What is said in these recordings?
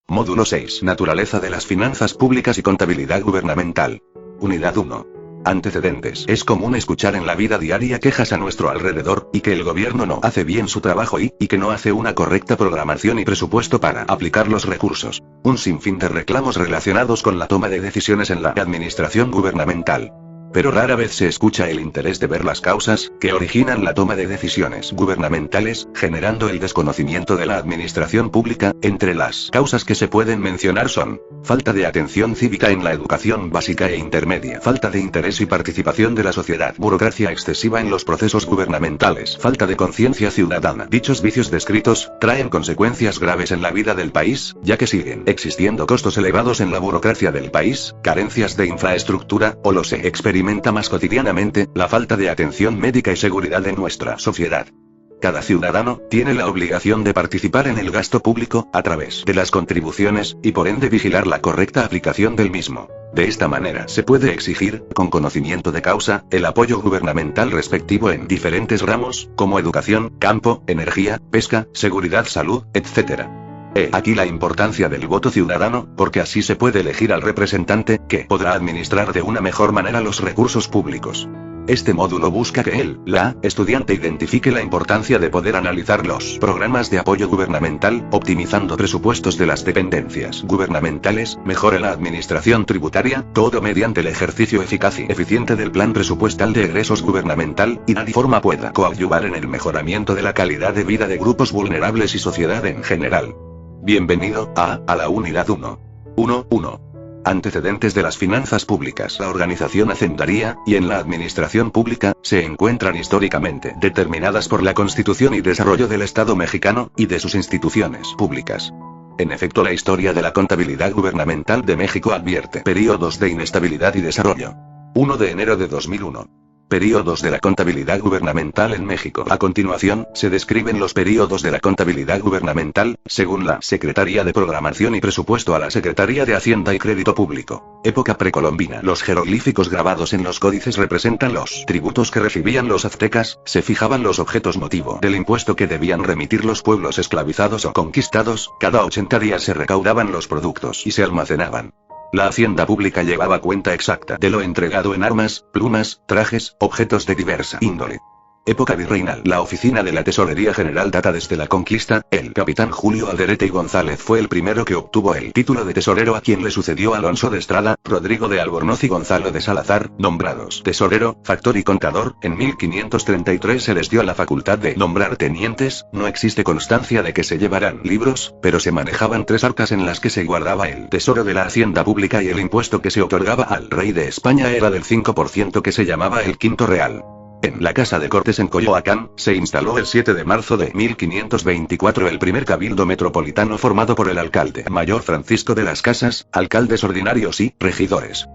Módulo 6. Naturaleza de las finanzas públicas y contabilidad gubernamental. Unidad 1. Antecedentes. Es común escuchar en la vida diaria quejas a nuestro alrededor, y que el gobierno no hace bien su trabajo y que no hace una correcta programación y presupuesto para aplicar los recursos. Un sinfín de reclamos relacionados con la toma de decisiones en la administración gubernamental. Pero rara vez se escucha el interés de ver las causas que originan la toma de decisiones gubernamentales, generando el desconocimiento de la administración pública. Entre las causas que se pueden mencionar son: falta de atención cívica en la educación básica e intermedia, falta de interés y participación de la sociedad, burocracia excesiva en los procesos gubernamentales, falta de conciencia ciudadana. Dichos vicios descritos traen consecuencias graves en la vida del país, ya que siguen existiendo costos elevados en la burocracia del país, carencias de infraestructura, o los experimenta más cotidianamente, la falta de atención médica y seguridad en nuestra sociedad. Cada ciudadano tiene la obligación de participar en el gasto público, a través de las contribuciones, y por ende vigilar la correcta aplicación del mismo. De esta manera se puede exigir, con conocimiento de causa, el apoyo gubernamental respectivo en diferentes ramos, como educación, campo, energía, pesca, seguridad, salud, etc. Aquí la importancia del voto ciudadano, porque así se puede elegir al representante, que podrá administrar de una mejor manera los recursos públicos. Este módulo busca que la estudiante identifique la importancia de poder analizar los programas de apoyo gubernamental, optimizando presupuestos de las dependencias gubernamentales, mejore la administración tributaria, todo mediante el ejercicio eficaz y eficiente del plan presupuestal de egresos gubernamental, y de forma pueda coadyuvar en el mejoramiento de la calidad de vida de grupos vulnerables y sociedad en general. Bienvenido a la unidad 1.1. Antecedentes de las finanzas públicas. La organización hacendaria, y en la administración pública, se encuentran históricamente determinadas por la Constitución y desarrollo del Estado mexicano, y de sus instituciones públicas. En efecto, la historia de la contabilidad gubernamental de México advierte períodos de inestabilidad y desarrollo. 1 de enero de 2001. Períodos de la contabilidad gubernamental en México. A continuación, se describen los períodos de la contabilidad gubernamental, según la Secretaría de Programación y Presupuesto a la Secretaría de Hacienda y Crédito Público. Época precolombina. Los jeroglíficos grabados en los códices representan los tributos que recibían los aztecas, se fijaban los objetos motivo del impuesto que debían remitir los pueblos esclavizados o conquistados, cada 80 días se recaudaban los productos y se almacenaban. La hacienda pública llevaba cuenta exacta de lo entregado en armas, plumas, trajes, objetos de diversa índole. Época virreinal. La oficina de la Tesorería General data desde la conquista. El capitán Julio Alderete y González fue el primero que obtuvo el título de tesorero, a quien le sucedió Alonso de Estrada, Rodrigo de Albornoz y Gonzalo de Salazar, nombrados tesorero, factor y contador. En 1533 se les dio la facultad de nombrar tenientes. No existe constancia de que se llevaran libros, pero se manejaban 3 arcas en las que se guardaba el tesoro de la hacienda pública, y el impuesto que se otorgaba al rey de España era del 5%, que se llamaba el quinto real. En la Casa de Cortes en Coyoacán, se instaló el 7 de marzo de 1524 el primer cabildo metropolitano, formado por el alcalde mayor Francisco de las Casas, alcaldes ordinarios y regidores.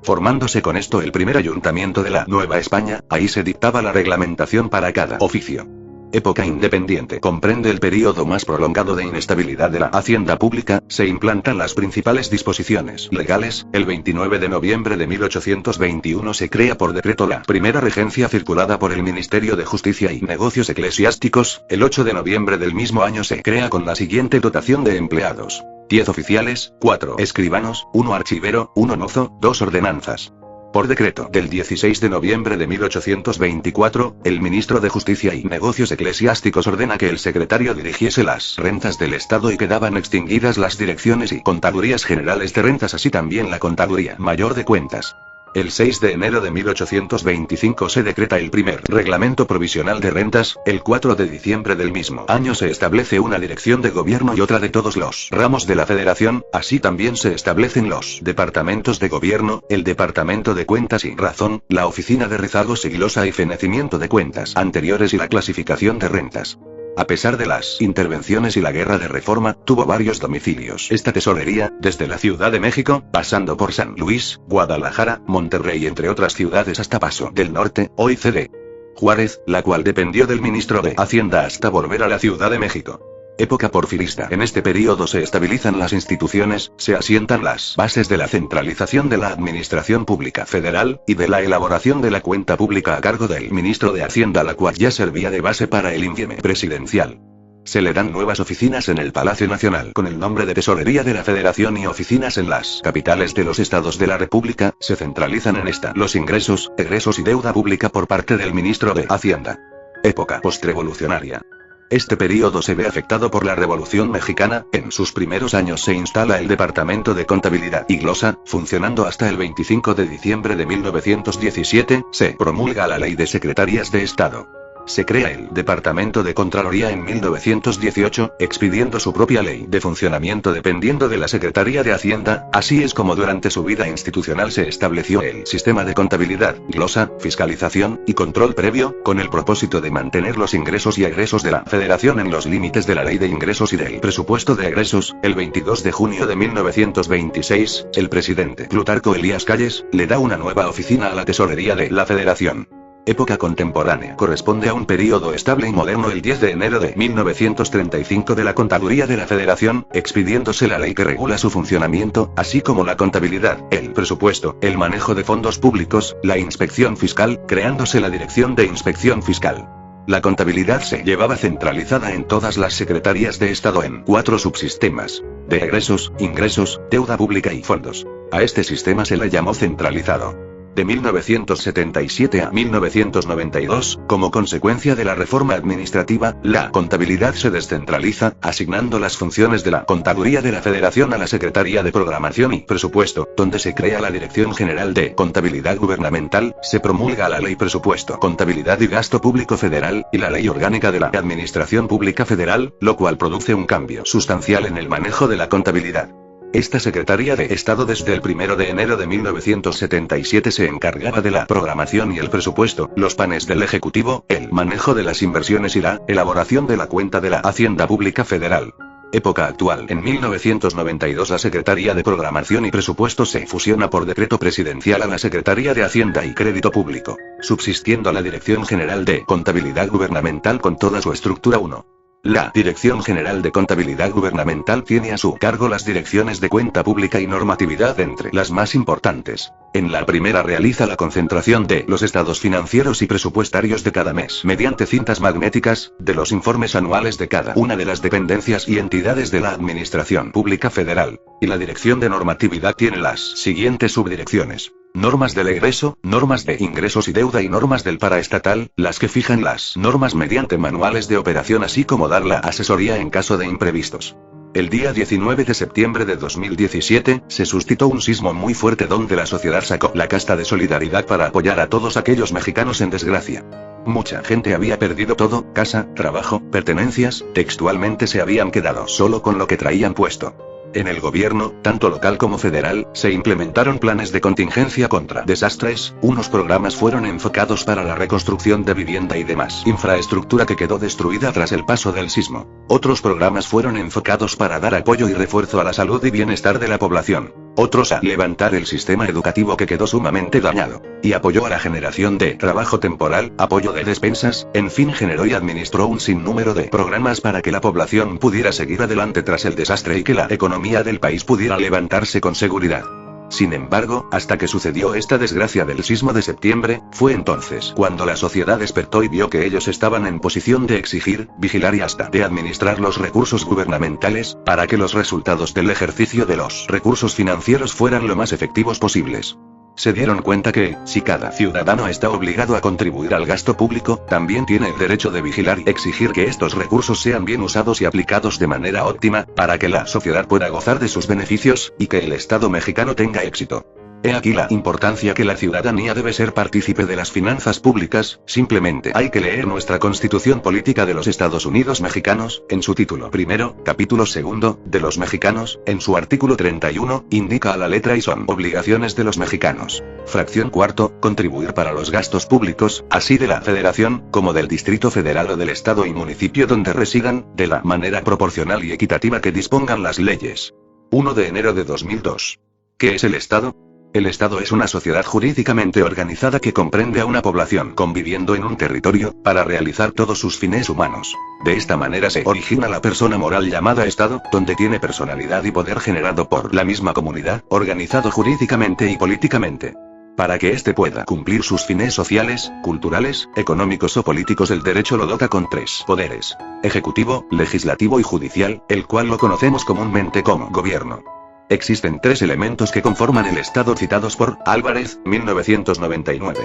Formándose con esto el primer ayuntamiento de la Nueva España, ahí se dictaba la reglamentación para cada oficio. Época independiente. Comprende el período más prolongado de inestabilidad de la hacienda pública. Se implantan las principales disposiciones legales. El 29 de noviembre de 1821 se crea por decreto la primera regencia, circulada por el Ministerio de Justicia y Negocios Eclesiásticos. El 8 de noviembre del mismo año se crea con la siguiente dotación de empleados: 10 oficiales, 4 escribanos, 1 archivero, 1 mozo, 2 ordenanzas. Por decreto del 16 de noviembre de 1824, el ministro de Justicia y Negocios Eclesiásticos ordena que el secretario dirigiese las rentas del Estado, y quedaban extinguidas las direcciones y contadurías generales de rentas, así también la Contaduría Mayor de Cuentas. El 6 de enero de 1825 se decreta el primer reglamento provisional de rentas. El 4 de diciembre del mismo año se establece una dirección de gobierno y otra de todos los ramos de la federación. Así también se establecen los departamentos de gobierno, el departamento de cuentas y razón, la oficina de rezagos y glosa y fenecimiento de cuentas anteriores, y la clasificación de rentas. A pesar de las intervenciones y la guerra de reforma, tuvo varios domicilios esta tesorería, desde la Ciudad de México, pasando por San Luis, Guadalajara, Monterrey, entre otras ciudades, hasta Paso del Norte, hoy CD Juárez, la cual dependió del ministro de Hacienda hasta volver a la Ciudad de México. Época porfirista. En este período se estabilizan las instituciones, se asientan las bases de la centralización de la administración pública federal, y de la elaboración de la cuenta pública a cargo del ministro de Hacienda, la cual ya servía de base para el INVIEME presidencial. Se le dan nuevas oficinas en el Palacio Nacional con el nombre de Tesorería de la Federación y oficinas en las capitales de los estados de la República. Se centralizan en esta los ingresos, egresos y deuda pública por parte del ministro de Hacienda. Época postrevolucionaria. Este período se ve afectado por la Revolución Mexicana. En sus primeros años se instala el Departamento de Contabilidad y Glosa, funcionando hasta el 25 de diciembre de 1917, se promulga la Ley de Secretarías de Estado. Se crea el Departamento de Contraloría en 1918, expidiendo su propia ley de funcionamiento dependiendo de la Secretaría de Hacienda. Así es como durante su vida institucional se estableció el sistema de contabilidad, glosa, fiscalización y control previo, con el propósito de mantener los ingresos y egresos de la Federación en los límites de la Ley de Ingresos y del Presupuesto de Egresos. El 22 de junio de 1926, el presidente Plutarco Elías Calles le da una nueva oficina a la Tesorería de la Federación. Época contemporánea. Corresponde a un período estable y moderno. El 10 de enero de 1935 de la Contaduría de la Federación, expidiéndose la ley que regula su funcionamiento, así como la contabilidad, el presupuesto, el manejo de fondos públicos, la inspección fiscal, creándose la Dirección de Inspección Fiscal. La contabilidad se llevaba centralizada en todas las secretarías de Estado en 4 subsistemas: de egresos, ingresos, deuda pública y fondos. A este sistema se le llamó centralizado. De 1977 a 1992, como consecuencia de la reforma administrativa, la contabilidad se descentraliza, asignando las funciones de la Contaduría de la Federación a la Secretaría de Programación y Presupuesto, donde se crea la Dirección General de Contabilidad Gubernamental, se promulga la Ley Presupuesto, Contabilidad y Gasto Público Federal, y la Ley Orgánica de la Administración Pública Federal, lo cual produce un cambio sustancial en el manejo de la contabilidad. Esta Secretaría de Estado desde el 1 de enero de 1977 se encargaba de la programación y el presupuesto, los planes del Ejecutivo, el manejo de las inversiones y la elaboración de la cuenta de la Hacienda Pública Federal. Época actual. En 1992 la Secretaría de Programación y Presupuesto se fusiona por decreto presidencial a la Secretaría de Hacienda y Crédito Público, subsistiendo la Dirección General de Contabilidad Gubernamental con toda su estructura. 1. La Dirección General de Contabilidad Gubernamental tiene a su cargo las direcciones de cuenta pública y normatividad, entre las más importantes. En la primera realiza la concentración de los estados financieros y presupuestarios de cada mes mediante cintas magnéticas, de los informes anuales de cada una de las dependencias y entidades de la Administración Pública Federal. Y la Dirección de Normatividad tiene las siguientes subdirecciones: normas del egreso, normas de ingresos y deuda y normas del paraestatal, las que fijan las normas mediante manuales de operación así como dar la asesoría en caso de imprevistos. El día 19 de septiembre de 2017, se suscitó un sismo muy fuerte donde la sociedad sacó la casta de solidaridad para apoyar a todos aquellos mexicanos en desgracia. Mucha gente había perdido todo: casa, trabajo, pertenencias, textualmente se habían quedado solo con lo que traían puesto. En el gobierno, tanto local como federal, se implementaron planes de contingencia contra desastres. Unos programas fueron enfocados para la reconstrucción de vivienda y demás infraestructura que quedó destruida tras el paso del sismo. Otros programas fueron enfocados para dar apoyo y refuerzo a la salud y bienestar de la población. Otros a levantar el sistema educativo que quedó sumamente dañado. Y apoyó a la generación de trabajo temporal, apoyo de despensas, en fin, generó y administró un sinnúmero de programas para que la población pudiera seguir adelante tras el desastre y que la economía del país pudiera levantarse con seguridad. Sin embargo, hasta que sucedió esta desgracia del sismo de septiembre, fue entonces cuando la sociedad despertó y vio que ellos estaban en posición de exigir, vigilar y hasta de administrar los recursos gubernamentales, para que los resultados del ejercicio de los recursos financieros fueran lo más efectivos posibles. Se dieron cuenta que, si cada ciudadano está obligado a contribuir al gasto público, también tiene el derecho de vigilar y exigir que estos recursos sean bien usados y aplicados de manera óptima, para que la sociedad pueda gozar de sus beneficios, y que el Estado mexicano tenga éxito. He aquí la importancia que la ciudadanía debe ser partícipe de las finanzas públicas. Simplemente hay que leer nuestra Constitución Política de los Estados Unidos Mexicanos, en su título primero, capítulo segundo, de los mexicanos, en su artículo 31, indica a la letra y son obligaciones de los mexicanos. Fracción cuarto, contribuir para los gastos públicos, así de la Federación, como del Distrito Federal o del Estado y municipio donde residan, de la manera proporcional y equitativa que dispongan las leyes. 1 de enero de 2002. ¿Qué es el Estado? El Estado es una sociedad jurídicamente organizada que comprende a una población conviviendo en un territorio, para realizar todos sus fines humanos. De esta manera se origina la persona moral llamada Estado, donde tiene personalidad y poder generado por la misma comunidad, organizado jurídicamente y políticamente. Para que éste pueda cumplir sus fines sociales, culturales, económicos o políticos, el derecho lo dota con 3 poderes: ejecutivo, legislativo y judicial, el cual lo conocemos comúnmente como gobierno. Existen 3 elementos que conforman el Estado citados por Álvarez, 1999.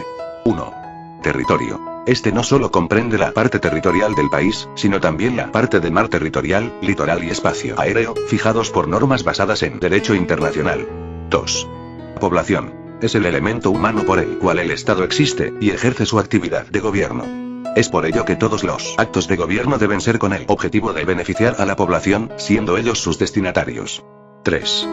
1. Territorio. Este no solo comprende la parte territorial del país, sino también la parte de mar territorial, litoral y espacio aéreo, fijados por normas basadas en derecho internacional. 2. Población. Es el elemento humano por el cual el Estado existe, y ejerce su actividad de gobierno. Es por ello que todos los actos de gobierno deben ser con el objetivo de beneficiar a la población, siendo ellos sus destinatarios. 3.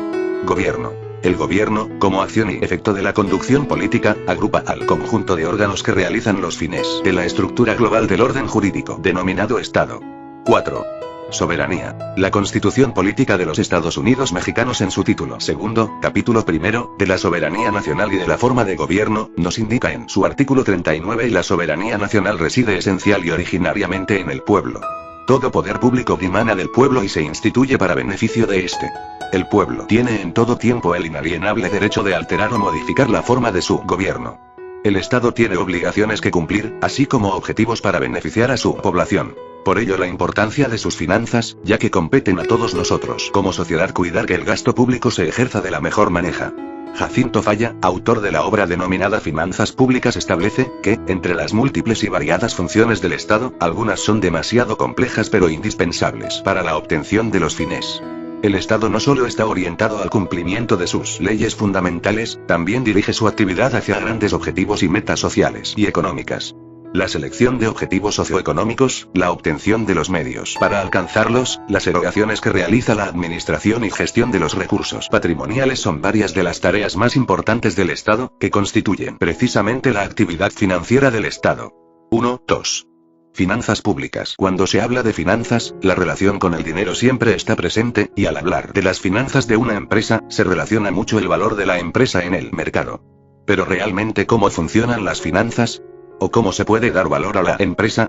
Gobierno. El gobierno, como acción y efecto de la conducción política, agrupa al conjunto de órganos que realizan los fines de la estructura global del orden jurídico, denominado Estado. 4. Soberanía. La Constitución Política de los Estados Unidos Mexicanos, en su título segundo, capítulo primero, de la soberanía nacional y de la forma de gobierno, nos indica en su artículo 39: y la soberanía nacional reside esencial y originariamente en el pueblo. Todo poder público dimana del pueblo y se instituye para beneficio de éste. El pueblo tiene en todo tiempo el inalienable derecho de alterar o modificar la forma de su gobierno. El Estado tiene obligaciones que cumplir, así como objetivos para beneficiar a su población. Por ello la importancia de sus finanzas, ya que competen a todos nosotros como sociedad cuidar que el gasto público se ejerza de la mejor manera. Jacinto Falla, autor de la obra denominada Finanzas Públicas, establece que, entre las múltiples y variadas funciones del Estado, algunas son demasiado complejas pero indispensables para la obtención de los fines. El Estado no solo está orientado al cumplimiento de sus leyes fundamentales, también dirige su actividad hacia grandes objetivos y metas sociales y económicas. La selección de objetivos socioeconómicos, la obtención de los medios para alcanzarlos, las erogaciones que realiza la administración y gestión de los recursos patrimoniales son varias de las tareas más importantes del Estado, que constituyen precisamente la actividad financiera del Estado. 1. 2. Finanzas públicas. Cuando se habla de finanzas, la relación con el dinero siempre está presente, y al hablar de las finanzas de una empresa, se relaciona mucho el valor de la empresa en el mercado. Pero realmente, ¿cómo funcionan las finanzas? ¿O cómo se puede dar valor a la empresa?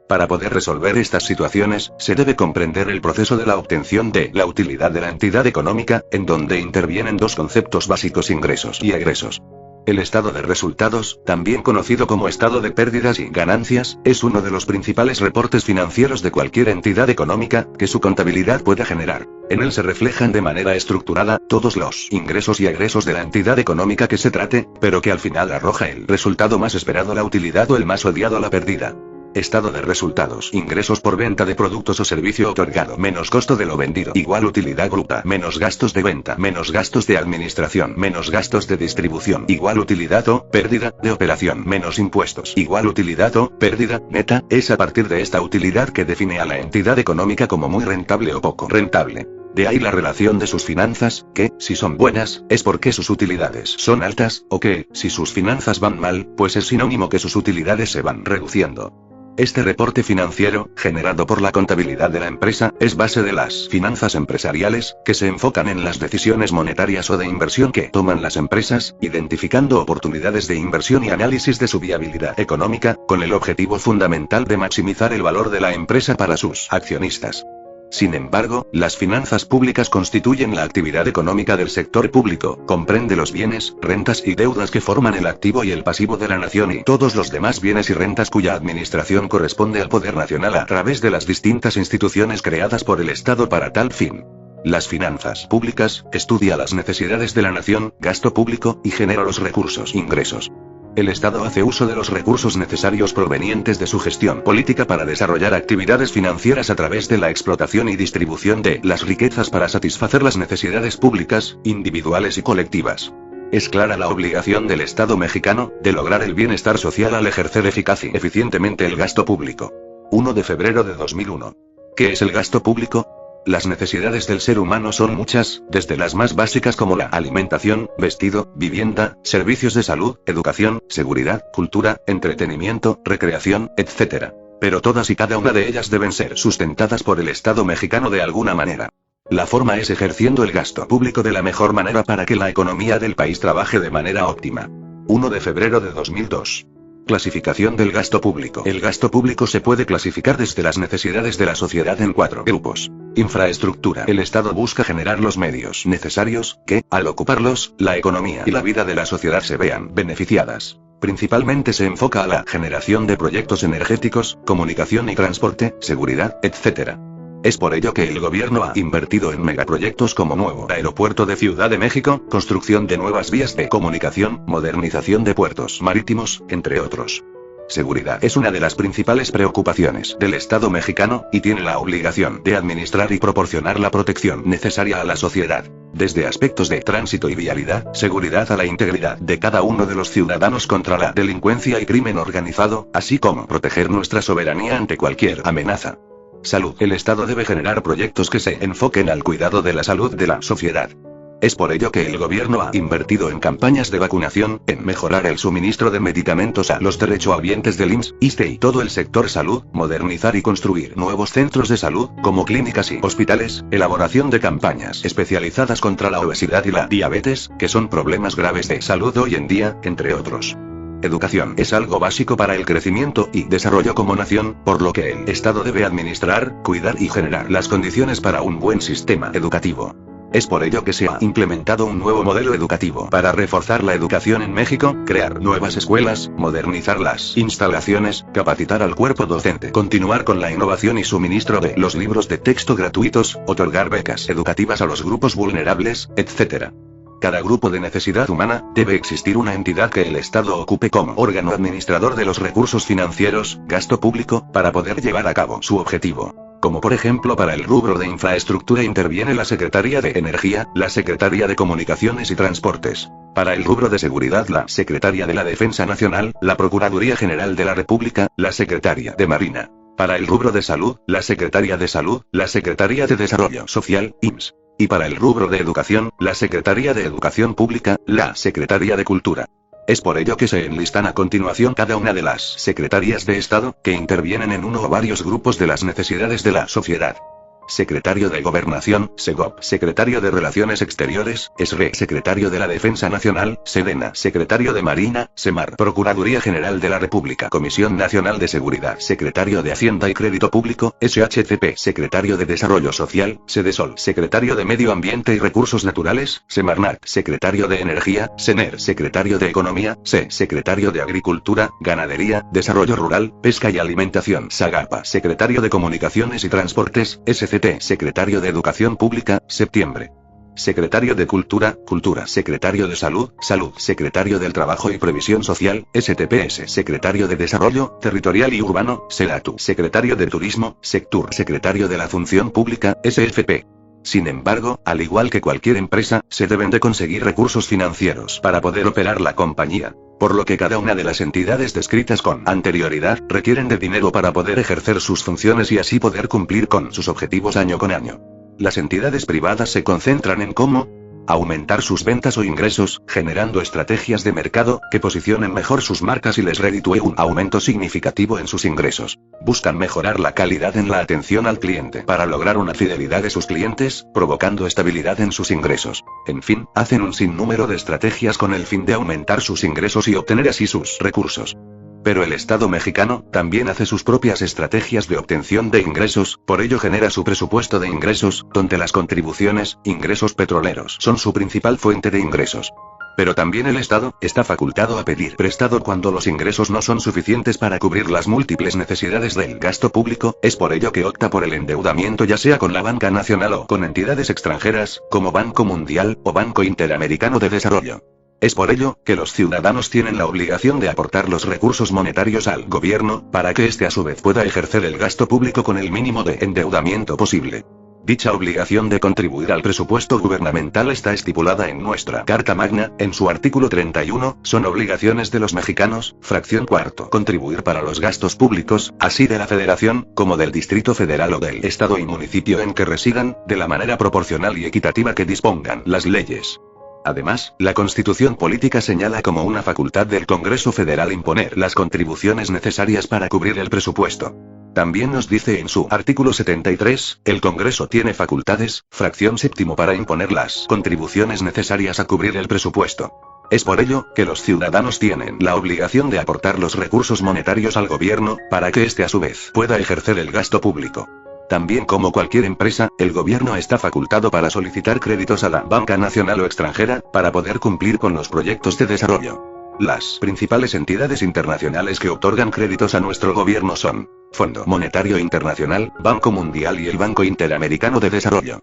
Para poder resolver estas situaciones, se debe comprender el proceso de la obtención de la utilidad de la entidad económica, en donde intervienen 2 conceptos básicos: ingresos y egresos. El estado de resultados, también conocido como estado de pérdidas y ganancias, es uno de los principales reportes financieros de cualquier entidad económica que su contabilidad pueda generar. En él se reflejan de manera estructurada todos los ingresos y egresos de la entidad económica que se trate, pero que al final arroja el resultado más esperado, la utilidad, o el más odiado, la pérdida. Estado de resultados: ingresos por venta de productos o servicio otorgado menos costo de lo vendido igual utilidad bruta menos gastos de venta menos gastos de administración menos gastos de distribución igual utilidad o pérdida de operación menos impuestos igual utilidad o pérdida neta. Es a partir de esta utilidad que define a la entidad económica como muy rentable o poco rentable. De ahí la relación de sus finanzas, que, si son buenas, es porque sus utilidades son altas, o que, si sus finanzas van mal, pues es sinónimo que sus utilidades se van reduciendo. Este reporte financiero, generado por la contabilidad de la empresa, es base de las finanzas empresariales, que se enfocan en las decisiones monetarias o de inversión que toman las empresas, identificando oportunidades de inversión y análisis de su viabilidad económica, con el objetivo fundamental de maximizar el valor de la empresa para sus accionistas. Sin embargo, las finanzas públicas constituyen la actividad económica del sector público, comprende los bienes, rentas y deudas que forman el activo y el pasivo de la nación y todos los demás bienes y rentas cuya administración corresponde al Poder Nacional a través de las distintas instituciones creadas por el Estado para tal fin. Las finanzas públicas estudia las necesidades de la nación, gasto público, y genera los recursos, ingresos. El Estado hace uso de los recursos necesarios provenientes de su gestión política para desarrollar actividades financieras a través de la explotación y distribución de las riquezas para satisfacer las necesidades públicas, individuales y colectivas. Es clara la obligación del Estado mexicano de lograr el bienestar social al ejercer eficaz y eficientemente el gasto público. 1 de febrero de 2001. ¿Qué es el gasto público? Las necesidades del ser humano son muchas, desde las más básicas como la alimentación, vestido, vivienda, servicios de salud, educación, seguridad, cultura, entretenimiento, recreación, etc. Pero todas y cada una de ellas deben ser sustentadas por el Estado mexicano de alguna manera. La forma es ejerciendo el gasto público de la mejor manera para que la economía del país trabaje de manera óptima. 1 de febrero de 2002. Clasificación del gasto público. El gasto público se puede clasificar desde las necesidades de la sociedad en 4 grupos. Infraestructura. El Estado busca generar los medios necesarios, que, al ocuparlos, la economía y la vida de la sociedad se vean beneficiadas. Principalmente se enfoca a la generación de proyectos energéticos, comunicación y transporte, seguridad, etc. Es por ello que el gobierno ha invertido en megaproyectos como nuevo aeropuerto de Ciudad de México, construcción de nuevas vías de comunicación, modernización de puertos marítimos, entre otros. Seguridad es una de las principales preocupaciones del Estado mexicano, y tiene la obligación de administrar y proporcionar la protección necesaria a la sociedad. Desde aspectos de tránsito y vialidad, seguridad a la integridad de cada uno de los ciudadanos contra la delincuencia y crimen organizado, así como proteger nuestra soberanía ante cualquier amenaza. Salud. El Estado debe generar proyectos que se enfoquen al cuidado de la salud de la sociedad. Es por ello que el gobierno ha invertido en campañas de vacunación, en mejorar el suministro de medicamentos a los derechohabientes del IMSS, ISSSTE y todo el sector salud, modernizar y construir nuevos centros de salud, como clínicas y hospitales, elaboración de campañas especializadas contra la obesidad y la diabetes, que son problemas graves de salud hoy en día, entre otros. Educación es algo básico para el crecimiento y desarrollo como nación, por lo que el Estado debe administrar, cuidar y generar las condiciones para un buen sistema educativo. Es por ello que se ha implementado un nuevo modelo educativo para reforzar la educación en México, crear nuevas escuelas, modernizar las instalaciones, capacitar al cuerpo docente, continuar con la innovación y suministro de los libros de texto gratuitos, otorgar becas educativas a los grupos vulnerables, etc. Cada grupo de necesidad humana, debe existir una entidad que el Estado ocupe como órgano administrador de los recursos financieros, gasto público, para poder llevar a cabo su objetivo. Como por ejemplo para el rubro de infraestructura interviene la Secretaría de Energía, la Secretaría de Comunicaciones y Transportes. Para el rubro de seguridad la Secretaría de la Defensa Nacional, la Procuraduría General de la República, la Secretaría de Marina. Para el rubro de salud, la Secretaría de Salud, la Secretaría de Desarrollo Social, IMSS. Y para el rubro de educación, la Secretaría de Educación Pública, la Secretaría de Cultura. Es por ello que se enlistan a continuación cada una de las secretarías de Estado, que intervienen en uno o varios grupos de las necesidades de la sociedad. Secretario de Gobernación, SEGOP. Secretario de Relaciones Exteriores, SRE. Secretario de la Defensa Nacional, SEDENA. Secretario de Marina, SEMAR. Procuraduría General de la República. Comisión Nacional de Seguridad. Secretario de Hacienda y Crédito Público, SHCP. Secretario de Desarrollo Social, SEDESOL. Secretario de Medio Ambiente y Recursos Naturales, SEMARNAT. Secretario de Energía, SENER. Secretario de Economía, SE. Secretario de Agricultura, Ganadería, Desarrollo Rural, Pesca y Alimentación, SAGAPA. Secretario de Comunicaciones y Transportes, SCT. Secretario de Educación Pública, Septiembre. Secretario de Cultura, Cultura. Secretario de Salud, Salud. Secretario del Trabajo y Previsión Social, STPS. Secretario de Desarrollo Territorial y Urbano, SEDATU. Secretario de Turismo, SECTUR. Secretario de la Función Pública, SFP. Sin embargo, al igual que cualquier empresa, se deben de conseguir recursos financieros para poder operar la compañía. Por lo que cada una de las entidades descritas con anterioridad, requieren de dinero para poder ejercer sus funciones y así poder cumplir con sus objetivos año con año. Las entidades privadas se concentran en cómo aumentar sus ventas o ingresos, generando estrategias de mercado, que posicionen mejor sus marcas y les reditúe un aumento significativo en sus ingresos. Buscan mejorar la calidad en la atención al cliente para lograr una fidelidad de sus clientes, provocando estabilidad en sus ingresos. En fin, hacen un sinnúmero de estrategias con el fin de aumentar sus ingresos y obtener así sus recursos. Pero el Estado mexicano también hace sus propias estrategias de obtención de ingresos, por ello genera su presupuesto de ingresos, donde las contribuciones, ingresos petroleros son su principal fuente de ingresos. Pero también el Estado está facultado a pedir prestado cuando los ingresos no son suficientes para cubrir las múltiples necesidades del gasto público, es por ello que opta por el endeudamiento ya sea con la banca nacional o con entidades extranjeras, como Banco Mundial o Banco Interamericano de Desarrollo. Es por ello que los ciudadanos tienen la obligación de aportar los recursos monetarios al gobierno, para que éste a su vez pueda ejercer el gasto público con el mínimo de endeudamiento posible. Dicha obligación de contribuir al presupuesto gubernamental está estipulada en nuestra Carta Magna, en su artículo 31, son obligaciones de los mexicanos, fracción cuarto. Contribuir para los gastos públicos, así de la Federación, como del Distrito Federal o del Estado y municipio en que residan, de la manera proporcional y equitativa que dispongan las leyes. Además, la Constitución Política señala como una facultad del Congreso Federal imponer las contribuciones necesarias para cubrir el presupuesto. También nos dice en su artículo 73, el Congreso tiene facultades, fracción séptimo para imponer las contribuciones necesarias a cubrir el presupuesto. Es por ello que los ciudadanos tienen la obligación de aportar los recursos monetarios al gobierno, para que éste a su vez pueda ejercer el gasto público. También como cualquier empresa, el gobierno está facultado para solicitar créditos a la banca nacional o extranjera, para poder cumplir con los proyectos de desarrollo. Las principales entidades internacionales que otorgan créditos a nuestro gobierno son Fondo Monetario Internacional, Banco Mundial y el Banco Interamericano de Desarrollo.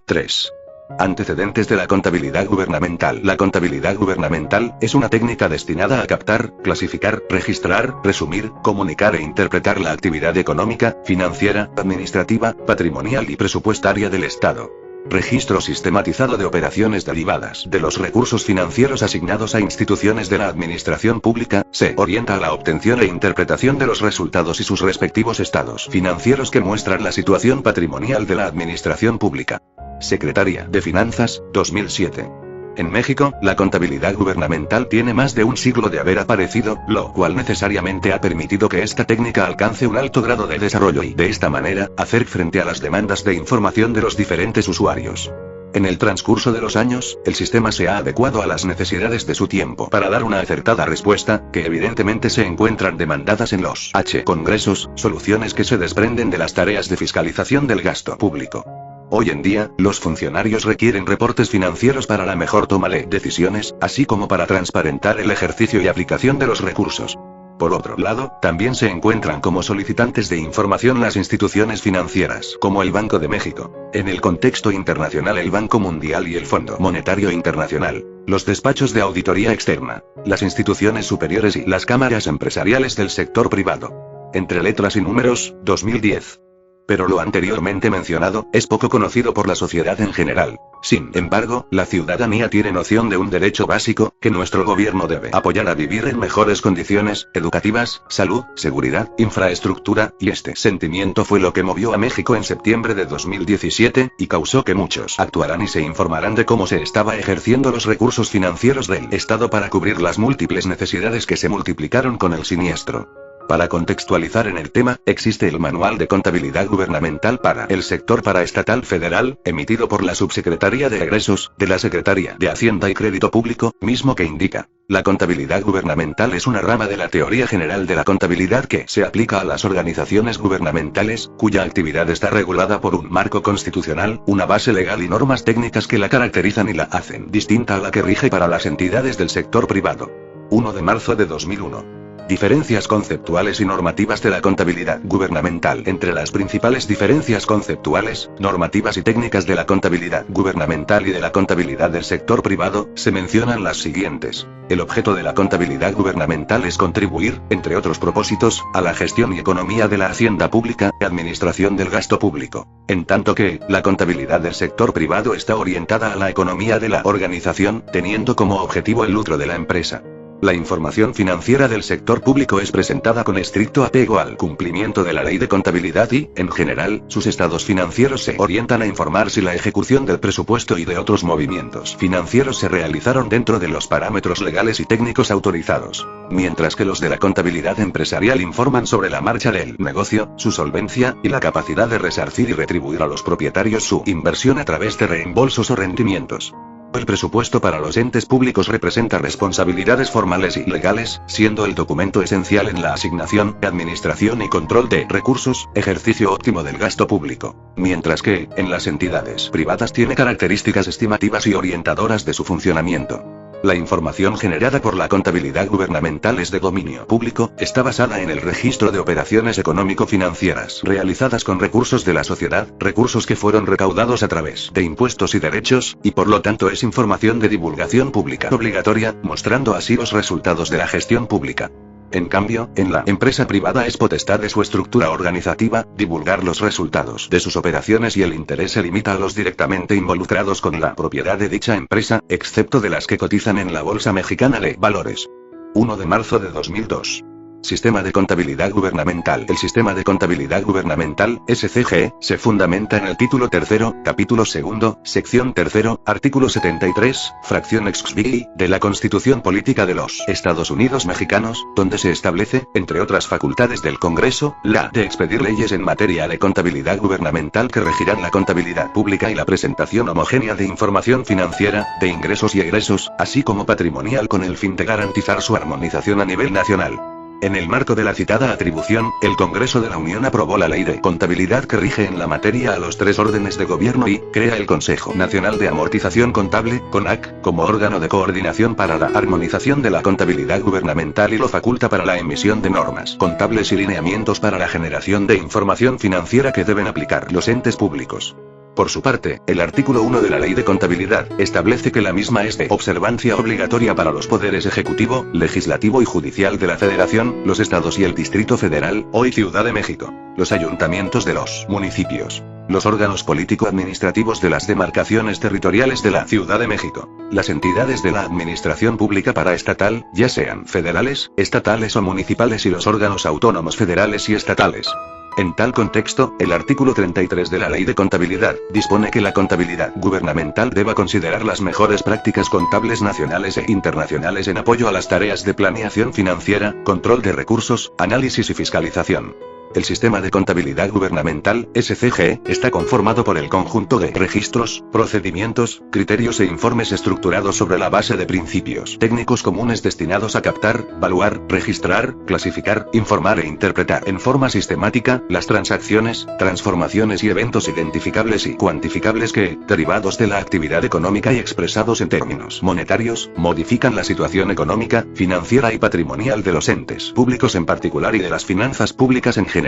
3. Antecedentes de la contabilidad gubernamental. La contabilidad gubernamental es una técnica destinada a captar, clasificar, registrar, resumir, comunicar e interpretar la actividad económica, financiera, administrativa, patrimonial y presupuestaria del Estado. Registro sistematizado de operaciones derivadas de los recursos financieros asignados a instituciones de la administración pública, se orienta a la obtención e interpretación de los resultados y sus respectivos estados financieros que muestran la situación patrimonial de la administración pública. Secretaría de Finanzas, 2007. En México, la contabilidad gubernamental tiene más de un siglo de haber aparecido, lo cual necesariamente ha permitido que esta técnica alcance un alto grado de desarrollo y, de esta manera, hacer frente a las demandas de información de los diferentes usuarios. En el transcurso de los años, el sistema se ha adecuado a las necesidades de su tiempo para dar una acertada respuesta, que evidentemente se encuentran demandadas en los congresos, soluciones que se desprenden de las tareas de fiscalización del gasto público. Hoy en día, los funcionarios requieren reportes financieros para la mejor toma de decisiones, así como para transparentar el ejercicio y aplicación de los recursos. Por otro lado, también se encuentran como solicitantes de información las instituciones financieras, como el Banco de México. En el contexto internacional, el Banco Mundial y el Fondo Monetario Internacional. Los despachos de auditoría externa, las instituciones superiores y las cámaras empresariales del sector privado. Entre letras y números, 2010. Pero lo anteriormente mencionado, es poco conocido por la sociedad en general. Sin embargo, la ciudadanía tiene noción de un derecho básico, que nuestro gobierno debe apoyar a vivir en mejores condiciones, educativas, salud, seguridad, infraestructura, y este sentimiento fue lo que movió a México en septiembre de 2017, y causó que muchos actuaran y se informaran de cómo se estaba ejerciendo los recursos financieros del Estado para cubrir las múltiples necesidades que se multiplicaron con el siniestro. Para contextualizar en el tema, existe el Manual de Contabilidad Gubernamental para el Sector Paraestatal Federal, emitido por la Subsecretaría de Egresos, de la Secretaría de Hacienda y Crédito Público, mismo que indica: la contabilidad gubernamental es una rama de la teoría general de la contabilidad que se aplica a las organizaciones gubernamentales, cuya actividad está regulada por un marco constitucional, una base legal y normas técnicas que la caracterizan y la hacen distinta a la que rige para las entidades del sector privado. 1 de marzo de 2001. Diferencias conceptuales y normativas de la contabilidad gubernamental. Entre las principales diferencias conceptuales, normativas y técnicas de la contabilidad gubernamental y de la contabilidad del sector privado, se mencionan las siguientes. El objeto de la contabilidad gubernamental es contribuir, entre otros propósitos, a la gestión y economía de la hacienda pública y administración del gasto público. En tanto que, la contabilidad del sector privado está orientada a la economía de la organización, teniendo como objetivo el lucro de la empresa. La información financiera del sector público es presentada con estricto apego al cumplimiento de la ley de contabilidad y, en general, sus estados financieros se orientan a informar si la ejecución del presupuesto y de otros movimientos financieros se realizaron dentro de los parámetros legales y técnicos autorizados. Mientras que los de la contabilidad empresarial informan sobre la marcha del negocio, su solvencia, y la capacidad de resarcir y retribuir a los propietarios su inversión a través de reembolsos o rendimientos. El presupuesto para los entes públicos representa responsabilidades formales y legales, siendo el documento esencial en la asignación, administración y control de recursos, ejercicio óptimo del gasto público. Mientras que, en las entidades privadas tiene características estimativas y orientadoras de su funcionamiento. La información generada por la contabilidad gubernamental es de dominio público, está basada en el registro de operaciones económico-financieras realizadas con recursos de la sociedad, recursos que fueron recaudados a través de impuestos y derechos, y por lo tanto es información de divulgación pública obligatoria, mostrando así los resultados de la gestión pública. En cambio, en la empresa privada es potestad de su estructura organizativa, divulgar los resultados de sus operaciones y el interés se limita a los directamente involucrados con la propiedad de dicha empresa, excepto de las que cotizan en la Bolsa Mexicana de Valores. 1 de marzo de 2002. Sistema de contabilidad gubernamental. El sistema de contabilidad gubernamental, SCG, se fundamenta en el título tercero, capítulo segundo, sección tercero, artículo 73, fracción XXVI, de la Constitución Política de los Estados Unidos Mexicanos, donde se establece, entre otras facultades del Congreso, la de expedir leyes en materia de contabilidad gubernamental que regirán la contabilidad pública y la presentación homogénea de información financiera, de ingresos y egresos, así como patrimonial con el fin de garantizar su armonización a nivel nacional. En el marco de la citada atribución, el Congreso de la Unión aprobó la Ley de Contabilidad que rige en la materia a los 3 órdenes de gobierno y crea el Consejo Nacional de Amortización Contable, CONAC, como órgano de coordinación para la armonización de la contabilidad gubernamental y lo faculta para la emisión de normas contables y lineamientos para la generación de información financiera que deben aplicar los entes públicos. Por su parte, el artículo 1 de la Ley de Contabilidad establece que la misma es de observancia obligatoria para los poderes ejecutivo, legislativo y judicial de la Federación, los estados y el Distrito Federal, hoy Ciudad de México, los ayuntamientos de los municipios, los órganos político-administrativos de las demarcaciones territoriales de la Ciudad de México, las entidades de la administración pública paraestatal, ya sean federales, estatales o municipales y los órganos autónomos federales y estatales. En tal contexto, el artículo 33 de la Ley de Contabilidad dispone que la contabilidad gubernamental deba considerar las mejores prácticas contables nacionales e internacionales en apoyo a las tareas de planeación financiera, control de recursos, análisis y fiscalización. El sistema de contabilidad gubernamental, SCG, está conformado por el conjunto de registros, procedimientos, criterios e informes estructurados sobre la base de principios técnicos comunes destinados a captar, evaluar, registrar, clasificar, informar e interpretar en forma sistemática las transacciones, transformaciones y eventos identificables y cuantificables que, derivados de la actividad económica y expresados en términos monetarios, modifican la situación económica, financiera y patrimonial de los entes públicos en particular y de las finanzas públicas en general.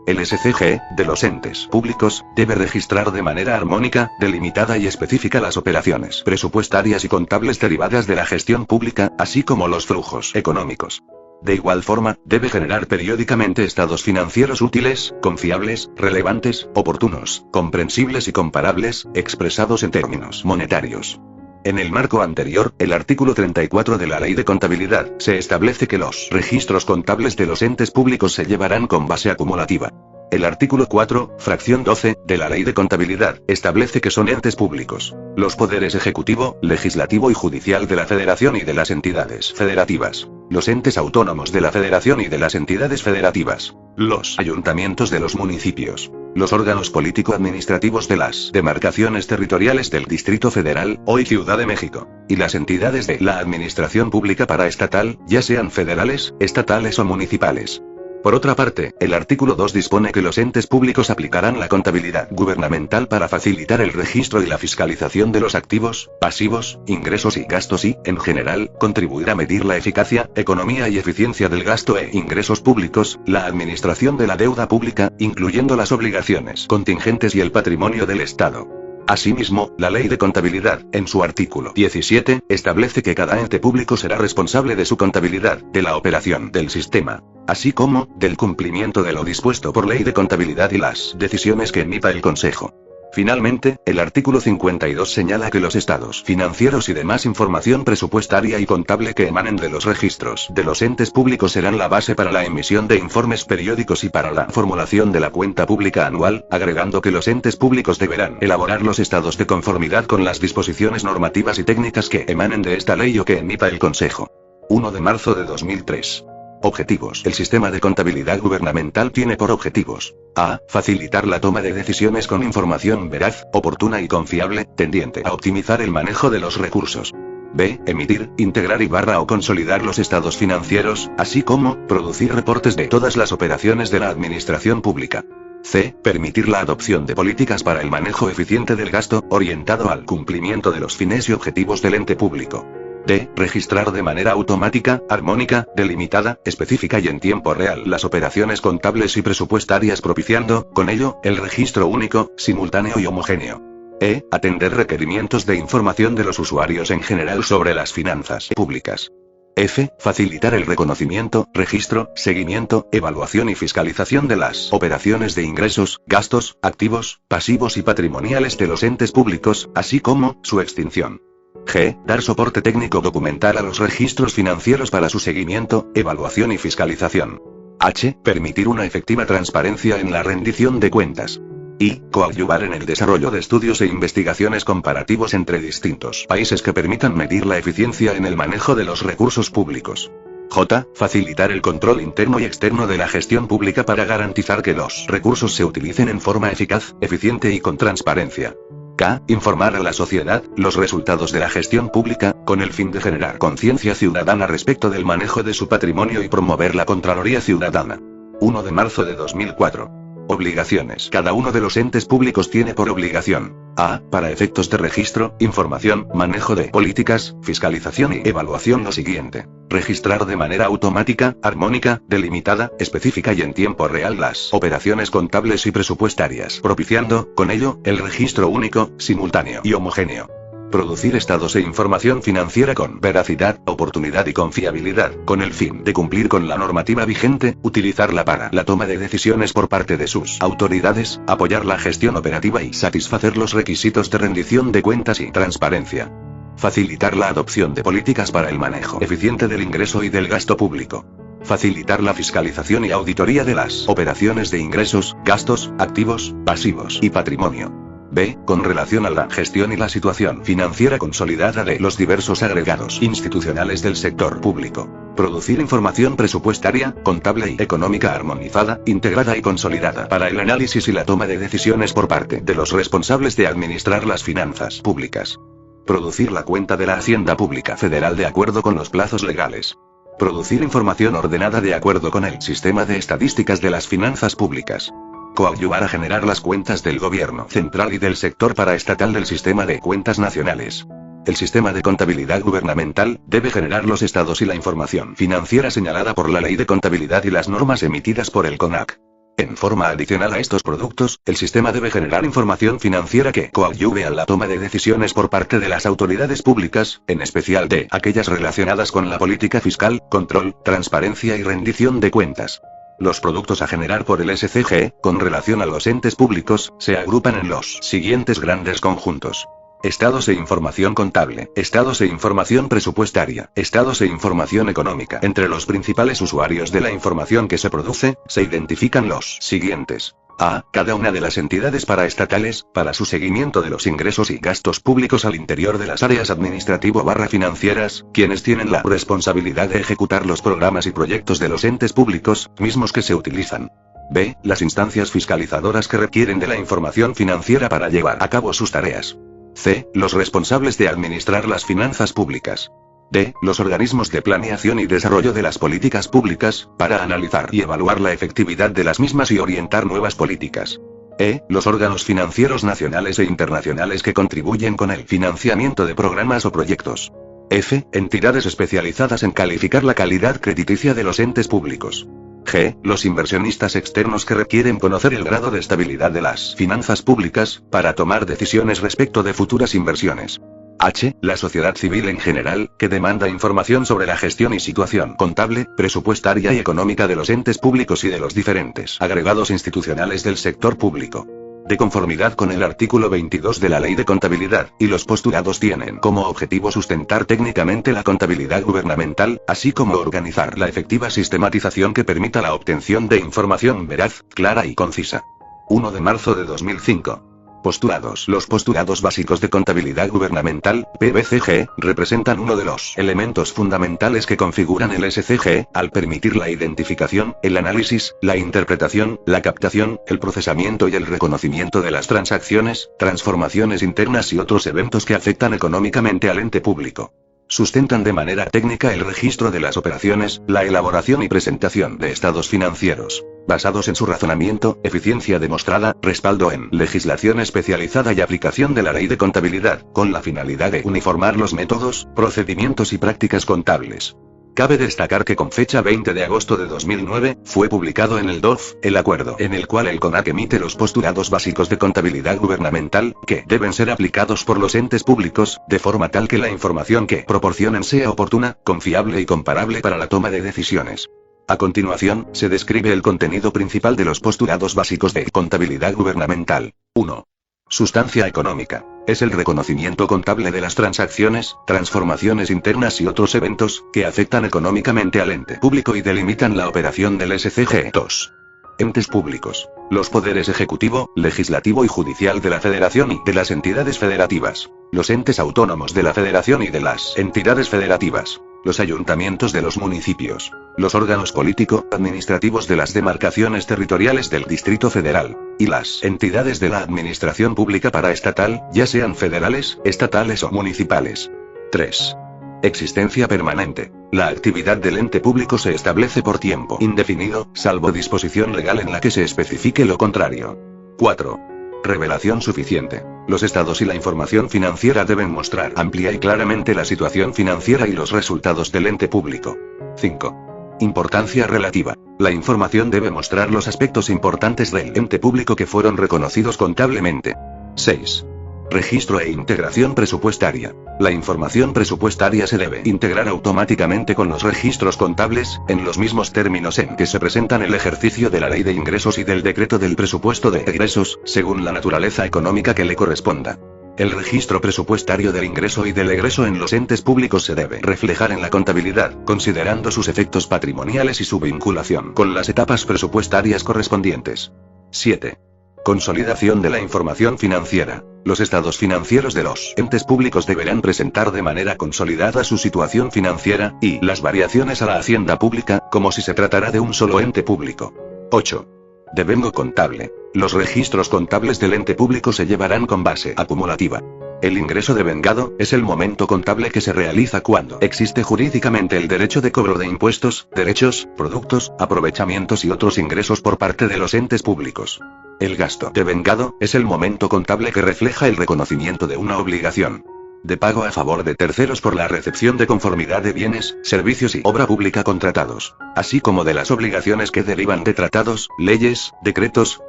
El SCG, de los entes públicos, debe registrar de manera armónica, delimitada y específica las operaciones presupuestarias y contables derivadas de la gestión pública, así como los flujos económicos. De igual forma, debe generar periódicamente estados financieros útiles, confiables, relevantes, oportunos, comprensibles y comparables, expresados en términos monetarios. En el marco anterior, el artículo 34 de la Ley de Contabilidad, se establece que los registros contables de los entes públicos se llevarán con base acumulativa. El artículo 4, fracción 12, de la Ley de Contabilidad, establece que son entes públicos los poderes ejecutivo, legislativo y judicial de la Federación y de las entidades federativas, los entes autónomos de la Federación y de las entidades federativas, los ayuntamientos de los municipios, los órganos político-administrativos de las demarcaciones territoriales del Distrito Federal, hoy Ciudad de México, y las entidades de la administración pública paraestatal, ya sean federales, estatales o municipales. Por otra parte, el artículo 2 dispone que los entes públicos aplicarán la contabilidad gubernamental para facilitar el registro y la fiscalización de los activos, pasivos, ingresos y gastos y, en general, contribuir a medir la eficacia, economía y eficiencia del gasto e ingresos públicos, la administración de la deuda pública, incluyendo las obligaciones contingentes y el patrimonio del Estado. Asimismo, la Ley de Contabilidad, en su artículo 17, establece que cada ente público será responsable de su contabilidad, de la operación del sistema, así como, del cumplimiento de lo dispuesto por Ley de Contabilidad y las decisiones que emita el Consejo. Finalmente, el artículo 52 señala que los estados financieros y demás información presupuestaria y contable que emanen de los registros de los entes públicos serán la base para la emisión de informes periódicos y para la formulación de la cuenta pública anual, agregando que los entes públicos deberán elaborar los estados de conformidad con las disposiciones normativas y técnicas que emanen de esta ley o que emita el Consejo. 1 de marzo de 2003. Objetivos. El sistema de contabilidad gubernamental tiene por objetivos: a. Facilitar la toma de decisiones con información veraz, oportuna y confiable, tendiente a optimizar el manejo de los recursos. b. Emitir, integrar o consolidar los estados financieros, así como, producir reportes de todas las operaciones de la administración pública. c. Permitir la adopción de políticas para el manejo eficiente del gasto, orientado al cumplimiento de los fines y objetivos del ente público. d. Registrar de manera automática, armónica, delimitada, específica y en tiempo real las operaciones contables y presupuestarias propiciando, con ello, el registro único, simultáneo y homogéneo. e. Atender requerimientos de información de los usuarios en general sobre las finanzas públicas. f. Facilitar el reconocimiento, registro, seguimiento, evaluación y fiscalización de las operaciones de ingresos, gastos, activos, pasivos y patrimoniales de los entes públicos, así como, su extinción. G. Dar soporte técnico documental a los registros financieros para su seguimiento, evaluación y fiscalización. H. Permitir una efectiva transparencia en la rendición de cuentas. I. Coadyuvar en el desarrollo de estudios e investigaciones comparativos entre distintos países que permitan medir la eficiencia en el manejo de los recursos públicos. J. Facilitar el control interno y externo de la gestión pública para garantizar que los recursos se utilicen en forma eficaz, eficiente y con transparencia. K. Informar a la sociedad los resultados de la gestión pública, con el fin de generar conciencia ciudadana respecto del manejo de su patrimonio y promover la Contraloría Ciudadana. 1 de marzo de 2004. Obligaciones. Cada uno de los entes públicos tiene por obligación: A. Para efectos de registro, información, manejo de políticas, fiscalización y evaluación lo siguiente: registrar de manera automática, armónica, delimitada, específica y en tiempo real las operaciones contables y presupuestarias, propiciando, con ello, el registro único, simultáneo y homogéneo. Producir estados e información financiera con veracidad, oportunidad y confiabilidad, con el fin de cumplir con la normativa vigente, utilizarla para la toma de decisiones por parte de sus autoridades, apoyar la gestión operativa y satisfacer los requisitos de rendición de cuentas y transparencia. Facilitar la adopción de políticas para el manejo eficiente del ingreso y del gasto público. Facilitar la fiscalización y auditoría de las operaciones de ingresos, gastos, activos, pasivos y patrimonio. B. Con relación a la gestión y la situación financiera consolidada de los diversos agregados institucionales del sector público. Producir información presupuestaria, contable y económica armonizada, integrada y consolidada para el análisis y la toma de decisiones por parte de los responsables de administrar las finanzas públicas. Producir la cuenta de la Hacienda Pública Federal de acuerdo con los plazos legales. Producir información ordenada de acuerdo con el sistema de estadísticas de las finanzas públicas. Coadyuvar a generar las cuentas del gobierno central y del sector paraestatal del sistema de cuentas nacionales. El sistema de contabilidad gubernamental debe generar los estados y la información financiera señalada por la Ley de Contabilidad y las normas emitidas por el CONAC. En forma adicional a estos productos, el sistema debe generar información financiera que coadyuve a la toma de decisiones por parte de las autoridades públicas, en especial de aquellas relacionadas con la política fiscal, control, transparencia y rendición de cuentas. Los productos a generar por el SCG, con relación a los entes públicos, se agrupan en los siguientes grandes conjuntos: estados e información contable, estados e información presupuestaria, estados e información económica. Entre los principales usuarios de la información que se produce, se identifican los siguientes. A. Cada una de las entidades paraestatales, para su seguimiento de los ingresos y gastos públicos al interior de las áreas administrativo-financieras, quienes tienen la responsabilidad de ejecutar los programas y proyectos de los entes públicos, mismos que se utilizan. B. Las instancias fiscalizadoras que requieren de la información financiera para llevar a cabo sus tareas. C. Los responsables de administrar las finanzas públicas. D. Los organismos de planeación y desarrollo de las políticas públicas, para analizar y evaluar la efectividad de las mismas y orientar nuevas políticas. E. Los órganos financieros nacionales e internacionales que contribuyen con el financiamiento de programas o proyectos. F. Entidades especializadas en calificar la calidad crediticia de los entes públicos. G. Los inversionistas externos que requieren conocer el grado de estabilidad de las finanzas públicas, para tomar decisiones respecto de futuras inversiones. H. La sociedad civil en general, que demanda información sobre la gestión y situación contable, presupuestaria y económica de los entes públicos y de los diferentes agregados institucionales del sector público. De conformidad con el artículo 22 de la Ley de Contabilidad, y los postulados tienen como objetivo sustentar técnicamente la contabilidad gubernamental, así como organizar la efectiva sistematización que permita la obtención de información veraz, clara y concisa. 1 de marzo de 2005. Postulados. Los postulados básicos de contabilidad gubernamental, PBCG, representan uno de los elementos fundamentales que configuran el SCG, al permitir la identificación, el análisis, la interpretación, la captación, el procesamiento y el reconocimiento de las transacciones, transformaciones internas y otros eventos que afectan económicamente al ente público. Sustentan de manera técnica el registro de las operaciones, la elaboración y presentación de estados financieros, basados en su razonamiento, eficiencia demostrada, respaldo en legislación especializada y aplicación de la Ley de Contabilidad, con la finalidad de uniformar los métodos, procedimientos y prácticas contables. Cabe destacar que con fecha 20 de agosto de 2009, fue publicado en el DOF, el acuerdo en el cual el CONAC emite los postulados básicos de contabilidad gubernamental, que deben ser aplicados por los entes públicos, de forma tal que la información que proporcionen sea oportuna, confiable y comparable para la toma de decisiones. A continuación, se describe el contenido principal de los postulados básicos de contabilidad gubernamental. 1. Sustancia económica. Es el reconocimiento contable de las transacciones, transformaciones internas y otros eventos, que afectan económicamente al ente público y delimitan la operación del SCG. 2. Entes públicos. Los poderes ejecutivo, legislativo y judicial de la Federación y de las entidades federativas. Los entes autónomos de la Federación y de las entidades federativas. Los ayuntamientos de los municipios. Los órganos político-administrativos de las demarcaciones territoriales del Distrito Federal. Y las entidades de la administración pública paraestatal, ya sean federales, estatales o municipales. 3. Existencia permanente. La actividad del ente público se establece por tiempo indefinido, salvo disposición legal en la que se especifique lo contrario. 4. Revelación suficiente. Los estados y la información financiera deben mostrar amplia y claramente la situación financiera y los resultados del ente público. 5. Importancia relativa. La información debe mostrar los aspectos importantes del ente público que fueron reconocidos contablemente. 6. Registro e integración presupuestaria. La información presupuestaria se debe integrar automáticamente con los registros contables, en los mismos términos en que se presentan el ejercicio de la ley de ingresos y del decreto del presupuesto de egresos, según la naturaleza económica que le corresponda. El registro presupuestario del ingreso y del egreso en los entes públicos se debe reflejar en la contabilidad, considerando sus efectos patrimoniales y su vinculación con las etapas presupuestarias correspondientes. 7. Consolidación de la información financiera. Los estados financieros de los entes públicos deberán presentar de manera consolidada su situación financiera, y las variaciones a la hacienda pública, como si se tratara de un solo ente público. 8. Devengo contable. Los registros contables del ente público se llevarán con base acumulativa. El ingreso devengado es el momento contable que se realiza cuando existe jurídicamente el derecho de cobro de impuestos, derechos, productos, aprovechamientos y otros ingresos por parte de los entes públicos. El gasto devengado es el momento contable que refleja el reconocimiento de una obligación de pago a favor de terceros por la recepción de conformidad de bienes, servicios y obra pública contratados, así como de las obligaciones que derivan de tratados, leyes, decretos,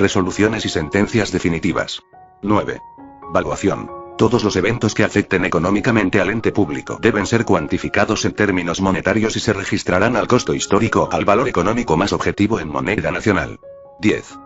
resoluciones y sentencias definitivas. 9. Valuación. Todos los eventos que afecten económicamente al ente público deben ser cuantificados en términos monetarios y se registrarán al costo histórico o al valor económico más objetivo en moneda nacional. 10.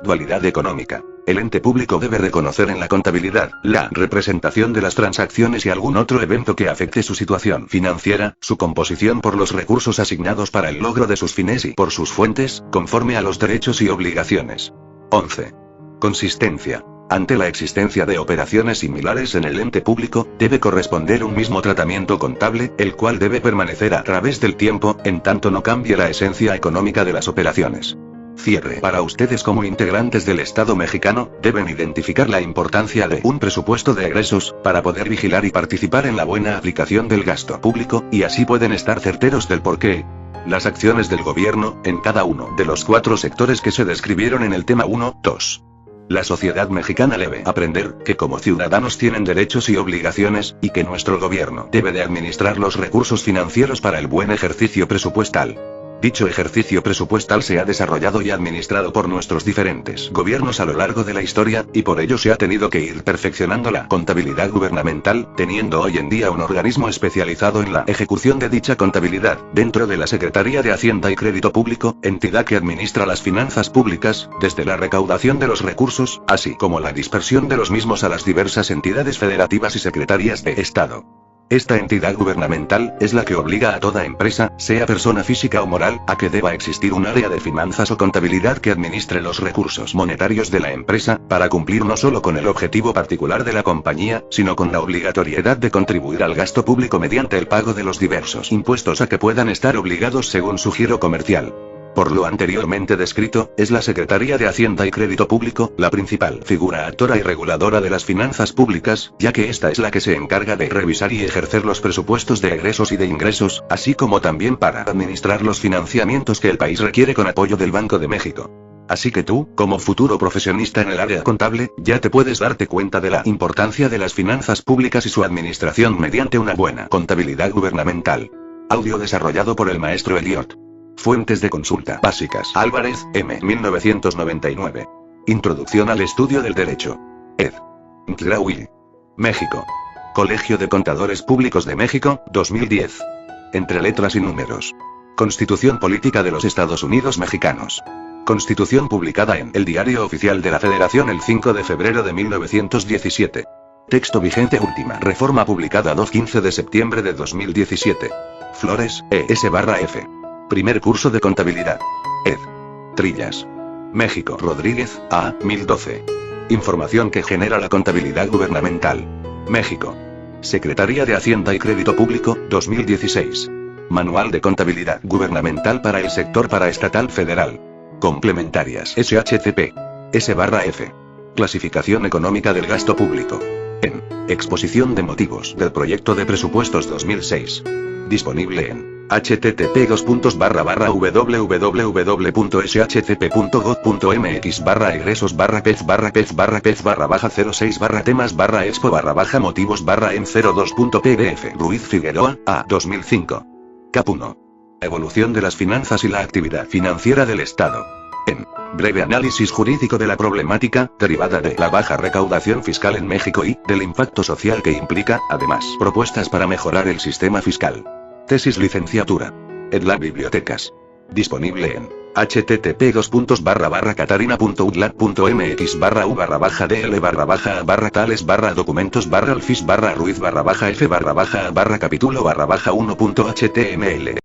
Dualidad económica. El ente público debe reconocer en la contabilidad la representación de las transacciones y algún otro evento que afecte su situación financiera, su composición por los recursos asignados para el logro de sus fines y por sus fuentes, conforme a los derechos y obligaciones. 11. Consistencia. Ante la existencia de operaciones similares en el ente público, debe corresponder un mismo tratamiento contable, el cual debe permanecer a través del tiempo, en tanto no cambie la esencia económica de las operaciones. Cierre. Para ustedes como integrantes del Estado mexicano, deben identificar la importancia de un presupuesto de egresos, para poder vigilar y participar en la buena aplicación del gasto público, y así pueden estar certeros del porqué. Las acciones del gobierno, en cada uno de los 4 sectores que se describieron en el tema 1, 2. La sociedad mexicana debe aprender que como ciudadanos tienen derechos y obligaciones, y que nuestro gobierno debe de administrar los recursos financieros para el buen ejercicio presupuestal. Dicho ejercicio presupuestal se ha desarrollado y administrado por nuestros diferentes gobiernos a lo largo de la historia, y por ello se ha tenido que ir perfeccionando la contabilidad gubernamental, teniendo hoy en día un organismo especializado en la ejecución de dicha contabilidad, dentro de la Secretaría de Hacienda y Crédito Público, entidad que administra las finanzas públicas, desde la recaudación de los recursos, así como la dispersión de los mismos a las diversas entidades federativas y secretarías de Estado. Esta entidad gubernamental es la que obliga a toda empresa, sea persona física o moral, a que deba existir un área de finanzas o contabilidad que administre los recursos monetarios de la empresa, para cumplir no solo con el objetivo particular de la compañía, sino con la obligatoriedad de contribuir al gasto público mediante el pago de los diversos impuestos a que puedan estar obligados según su giro comercial. Por lo anteriormente descrito, es la Secretaría de Hacienda y Crédito Público, la principal figura actora y reguladora de las finanzas públicas, ya que esta es la que se encarga de revisar y ejercer los presupuestos de egresos y de ingresos, así como también para administrar los financiamientos que el país requiere con apoyo del Banco de México. Así que tú, como futuro profesionista en el área contable, ya te puedes darte cuenta de la importancia de las finanzas públicas y su administración mediante una buena contabilidad gubernamental. Audio desarrollado por el maestro Elliot. Fuentes de consulta básicas. Álvarez, M. 1999. Introducción al estudio del derecho. Ed. Mtlahui. México. Colegio de Contadores Públicos de México, 2010. Entre letras y números. Constitución Política de los Estados Unidos Mexicanos. Constitución publicada en el Diario Oficial de la Federación el 5 de febrero de 1917. Texto vigente última reforma publicada 2-15 de septiembre de 2017. Flores, ES/F. Primer curso de contabilidad. Ed. Trillas. México. Rodríguez, A. 1012. Información que genera la contabilidad gubernamental. México. Secretaría de Hacienda y Crédito Público, 2016. Manual de Contabilidad Gubernamental para el Sector Paraestatal Federal. Complementarias SHCP. S/F. Clasificación económica del gasto público. En exposición de motivos del proyecto de presupuestos 2006. Disponible en http://www.shcp.gov.mx/egresos/pef/pez/pez/motivos/en02.pdf. Ruiz Figueroa, A. 2005. Cap 1. Evolución de las finanzas y la actividad financiera del Estado. En breve análisis jurídico de la problemática, derivada de la baja recaudación fiscal en México y del impacto social que implica, además, propuestas para mejorar el sistema fiscal. Tesis licenciatura. EdLab Bibliotecas. Disponible en http://catarina.udlat.mx/u/dl/a/tales/documentos/alfis/ruiz/f/a/capítulo/1.html